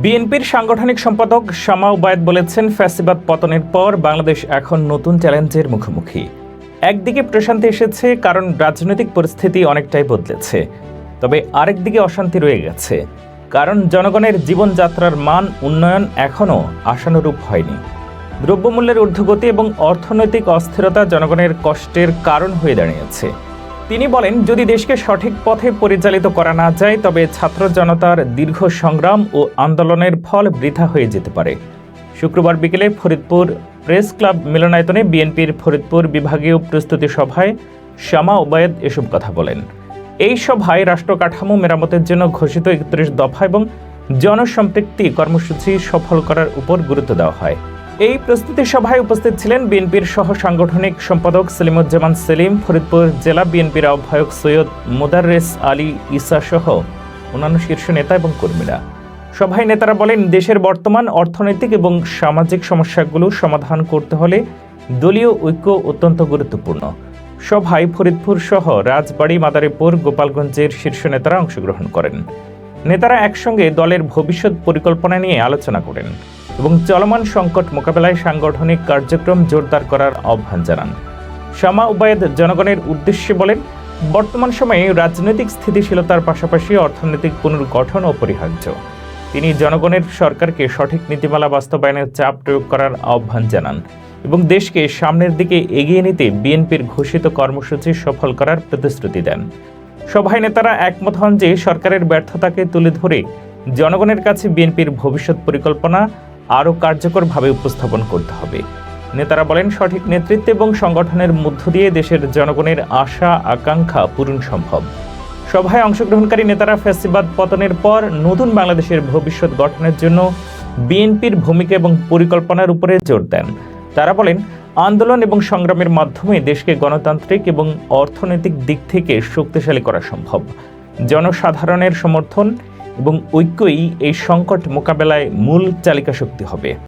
বিএনপির সাংগঠনিক সম্পাদক শামা ওবায়েদ বলেছেন, ফ্যাসিবাদ পতনের পর বাংলাদেশ এখন নতুন চ্যালেঞ্জের মুখোমুখি। একদিকে প্রশান্তি এসেছে, কারণ রাজনৈতিক পরিস্থিতি অনেকটাই বদলেছে। তবে আরেকদিকে অশান্তি রয়ে গেছে, কারণ জনগণের জীবনযাত্রার মান উন্নয়ন এখনও আশানুরূপ হয়নি। দ্রব্যমূল্যের ঊর্ধ্বগতি এবং অর্থনৈতিক অস্থিরতা জনগণের কষ্টের কারণ হয়ে দাঁড়িয়েছে। তিনি বলেন, যদি দেশকে সঠিক পথে পরিচালিত করা না যায়, তবে ছাত্র জনতার দীর্ঘ সংগ্রাম ও আন্দোলনের ফল বৃথা হয়ে যেতে পারে। শুক্রবার বিকেলে ফরিদপুর প্রেস ক্লাব মিলনায়তনে বিএনপির ফরিদপুর বিভাগীয় প্রস্তুতি সভায় শামা ওবায়েদ এসব কথা বলেন। এই সভায় রাষ্ট্র কাঠামো মেরামতের জন্য ঘোষিত ৩১ দফা এবং জনসম্পৃক্তি কর্মসূচি সফল করার উপর গুরুত্ব দেওয়া হয়। এই প্রস্তুতি সভায় উপস্থিত ছিলেন বিএনপির সহ সাংগঠনিক সম্পাদক সেলিমুজ্জামান সেলিম, ফরিদপুর জেলা বিএনপির আহ্বায়ক সৈয়দ মোদাররেস আলী ঈসা সহ অন্যান্য শীর্ষ নেতা এবং কর্মীরা। সভায় নেতারা বলেন, দেশের বর্তমান অর্থনৈতিক এবং সামাজিক সমস্যাগুলো সমাধান করতে হলে দলীয় ঐক্য অত্যন্ত গুরুত্বপূর্ণ। সভায় ফরিদপুর সহ রাজবাড়ী, মাদারীপুর, গোপালগঞ্জের শীর্ষ নেতারা অংশগ্রহণ করেন। নেতারা একসঙ্গে দলের ভবিষ্যৎ পরিকল্পনা নিয়ে আলোচনা করেন এবং চলমান সংকট মোকাবেলায় সাংগঠনিক কার্যক্রম জোরদার করার আহ্বান জানান। শামা ওবায়েদ জনগণের উদ্দেশ্যে বলেন, বর্তমান সময়ে রাজনৈতিক স্থিতিশীলতার পাশাপাশি অর্থনৈতিক পুনর্গঠন অপরিহার্য। তিনি জনগণের সরকারকে সঠিক নীতিমালা বাস্তবায়নের চাপ প্রয়োগ করার আহ্বান জানান এবং দেশকে সামনের দিকে এগিয়ে নিতে বিএনপির ঘোষিত কর্মসূচি সফল করার প্রতিশ্রুতি দেন। সভায় নেতারা একমত হন যে সরকারের ব্যর্থতাকে তুলে ধরে জনগণের কাছে বিএনপির ভবিষ্যৎ পরিকল্পনা আরও কার্যকরভাবে উপস্থাপন করতে হবে। নেতারা বলেন, সঠিক নেতৃত্ব এবং সংগঠনের মধ্য দিয়ে দেশের জনগণের আশা আকাঙ্ক্ষা পূরণ সম্ভব। সভায় অংশগ্রহণকারী নেতারা ফ্যাসিবাদ পতনের পর নতুন বাংলাদেশের ভবিষ্যৎ গঠনের জন্য বিএনপির ভূমিকা এবং পরিকল্পনার উপরে জোর দেন। তারা বলেন, আন্দোলন এবং সংগ্রামের মাধ্যমে দেশকে গণতান্ত্রিক এবং অর্থনৈতিক দিক থেকে শক্তিশালী করা সম্ভব। জনসাধারণের সমর্থন এবং ঐক্যই এই সংকট মোকাবেলায় মূল চালিকা শক্তি হবে।